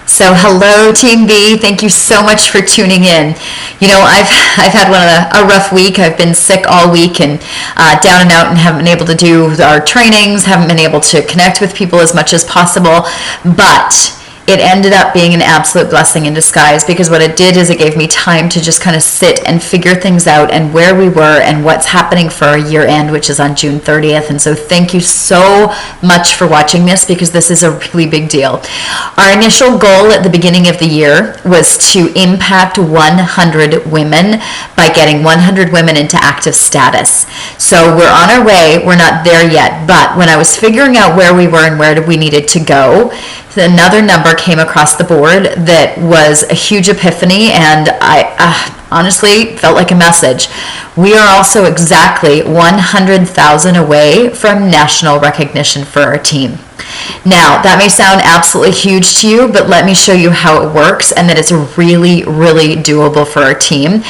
So hello Team B, thank you so much for tuning in. You know, I've had a rough week. I've been sick all week and down and out and haven't been able to do our trainings, haven't been able to connect with people as much as possible, but it ended up being an absolute blessing in disguise, because what it did is it gave me time to just kind of sit and figure things out and where we were and what's happening for our year end, which is on June 30th. And so thank you so much for watching this, because this is a really big deal. Our initial goal at the beginning of the year was to impact 100 women by getting 100 women into active status. So we're on our way. We're not there yet, but when I was figuring out where we were and where we needed to go, another number came across the board that was a huge epiphany, and I honestly felt like a message. We are also exactly 100,000 away from national recognition for our team. Now, that may sound absolutely huge to you, but let me show you how it works and that it's really, really doable for our team,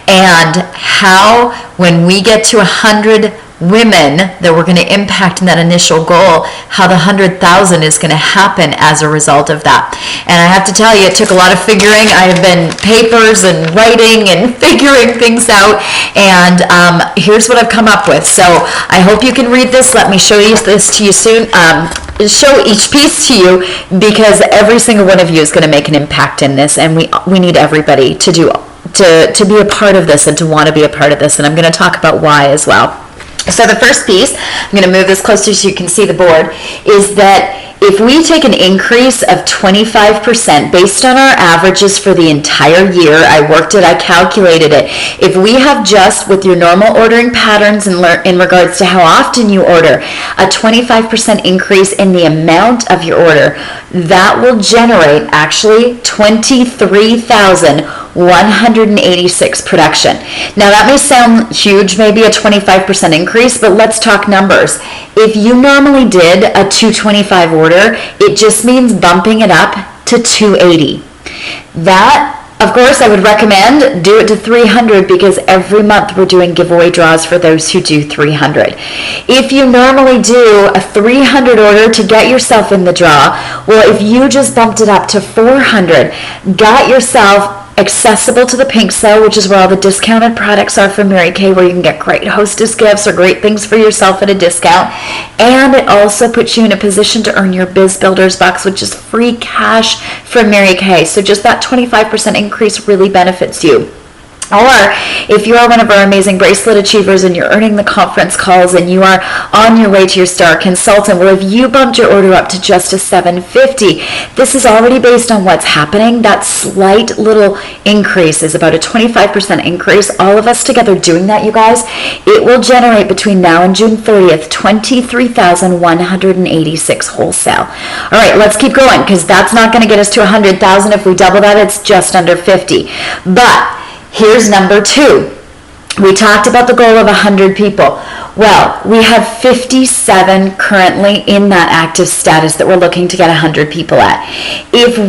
and how when we get to 100 women that we're going to impact in that initial goal, how the 100,000 is going to happen as a result of that. And I have to tell you, it took a lot of figuring. I have been papers and writing and figuring things out, and here's what I've come up with. So I hope you can read this. Let me show you this to you soon. Show each piece to you, because every single one of you is going to make an impact in this, and we need everybody to be a part of this and to want to be a part of this. And I'm going to talk about why as well. So the first piece, I'm going to move this closer so you can see the board, is that if we take an increase of 25% based on our averages for the entire year, I worked it, I calculated it. If we have just with your normal ordering patterns in regards to how often you order, a 25% increase in the amount of your order, that will generate actually 23,186 production. Now that may sound huge, maybe a 25% increase, but let's talk numbers. If you normally did a 225 order, it just means bumping it up to 280. That, of course, I would recommend do it to 300, because every month we're doing giveaway draws for those who do 300. If you normally do a 300 order to get yourself in the draw, well, if you just bumped it up to 400, got yourself accessible to the pink sale, which is where all the discounted products are from Mary Kay, where you can get great hostess gifts or great things for yourself at a discount. And it also puts you in a position to earn your Biz Builders Bucks, which is free cash from Mary Kay. So just that 25% increase really benefits you. Or if you are one of our amazing bracelet achievers and you're earning the conference calls and you are on your way to your star consultant, well, if you bumped your order up to just a $750, this is already based on what's happening. That slight little increase is about a 25% increase. All of us together doing that, you guys, it will generate between now and June 30th, 23,186 wholesale. All right, let's keep going, because that's not going to get us to 100,000. If we double that, it's just under 50. But here's number two. We talked about the goal of 100 people. Well, we have 57 currently in that active status that we're looking to get 100 people at. If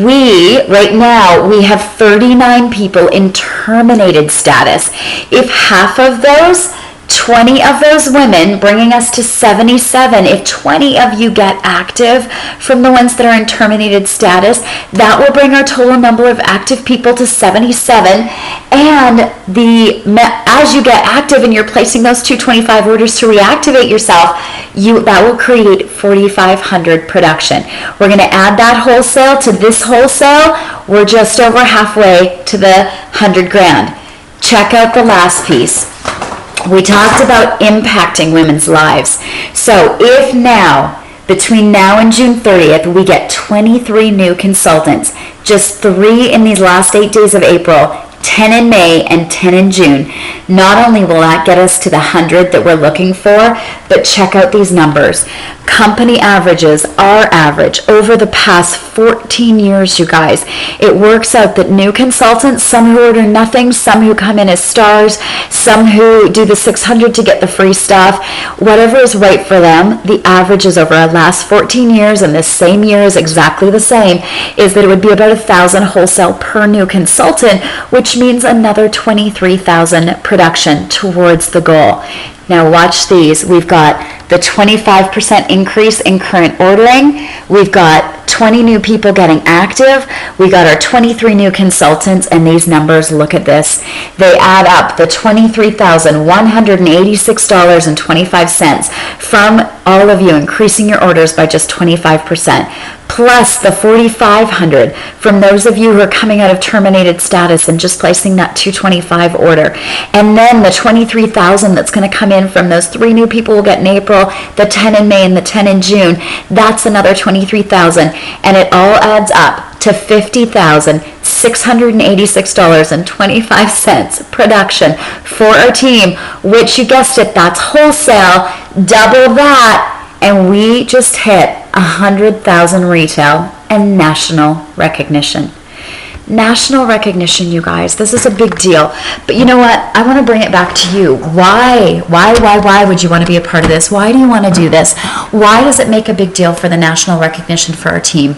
right now, we have 39 people in terminated status. If half of those, 20 of those women, bringing us to 77, if 20 of you get active from the ones that are in terminated status, that will bring our total number of active people to 77. And as you get active and you're placing those 225 orders to reactivate yourself, that will create 4,500 production. We're going to add that wholesale to this wholesale. We're just over halfway to the 100 grand. Check out the last piece. We talked about impacting women's lives. So if now, between now and June 30th, we get 23 new consultants, just 3 in these last 8 days of April, 10 in May, and 10 in June, not only will that get us to the 100 that we're looking for, but check out these numbers. Company averages, our average, over the past 14 years, you guys, it works out that new consultants, some who order nothing, some who come in as stars, some who do the 600 to get the free stuff, whatever is right for them, the averages over our last 14 years, and this same year is exactly the same, is that it would be about 1,000 wholesale per new consultant, which means another 23,000 production towards the goal. Now watch these. We've got the 25% increase in current ordering. We've got 20 new people getting active. We got our 23 new consultants, and these numbers, look at this. They add up the $23,186.25 from all of you increasing your orders by just 25%. Plus the $4,500 from those of you who are coming out of terminated status and just placing that 225 order. And then the $23,000 that's going to come in from those 3 new people we'll get in April, the 10 in May, and the 10 in June. That's another $23,000. And it all adds up to $50,686.25 production for our team, which, you guessed it, that's wholesale, double that. And we just hit 100,000 retail and national recognition. National recognition, you guys. This is a big deal. But you know what? I want to bring it back to you. Why would you want to be a part of this? Why do you want to do this? Why does it make a big deal for the national recognition for our team?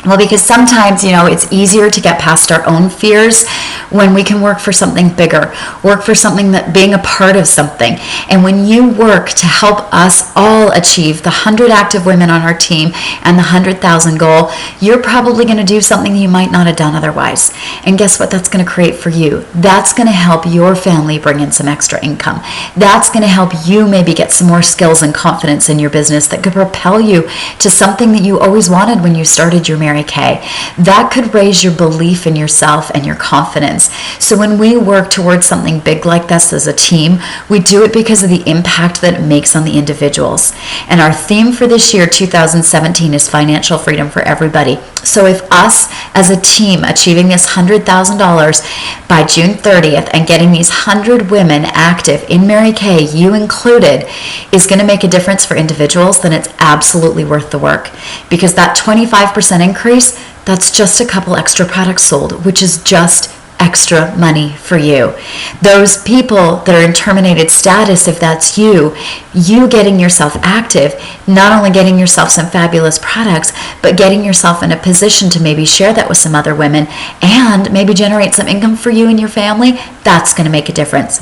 Well, because sometimes, it's easier to get past our own fears when we can work for something bigger, work for something that being a part of something. And when you work to help us all achieve the 100 active women on our team and the 100,000 goal, you're probably going to do something you might not have done otherwise. And guess what that's going to create for you? That's going to help your family bring in some extra income. That's going to help you maybe get some more skills and confidence in your business that could propel you to something that you always wanted when you started your Mary Kay. That could raise your belief in yourself and your confidence. So when we work towards something big like this as a team, we do it because of the impact that it makes on the individuals. And our theme for this year, 2017, is financial freedom for everybody. So if us as a team achieving this $100,000 by June 30th and getting these 100 women active in Mary Kay, you included, is going to make a difference for individuals, then it's absolutely worth the work. Because that 25% increase, that's just a couple extra products sold, which is just extra money for you. Those people that are in terminated status, if that's you getting yourself active, not only getting yourself some fabulous products, but getting yourself in a position to maybe share that with some other women and maybe generate some income for you and your family, that's going to make a difference.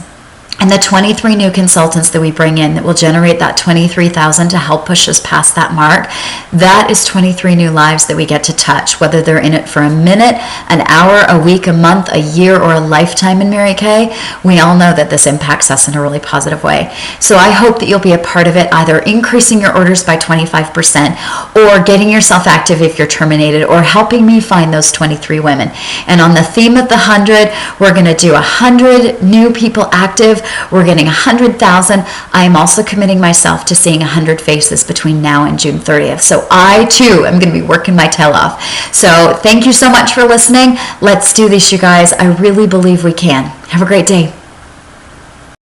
And the 23 new consultants that we bring in that will generate that $23,000 to help push us past that mark, that is 23 new lives that we get to touch, whether they're in it for a minute, an hour, a week, a month, a year, or a lifetime in Mary Kay. We all know that this impacts us in a really positive way. So I hope that you'll be a part of it, either increasing your orders by 25% or getting yourself active if you're terminated, or helping me find those 23 women. And on the theme of the 100, we're going to do 100 new people active. We're getting 100,000. I am also committing myself to seeing 100 faces between now and June 30th. So I too am going to be working my tail off. So thank you so much for listening. Let's do this, you guys. I really believe we can. Have a great day.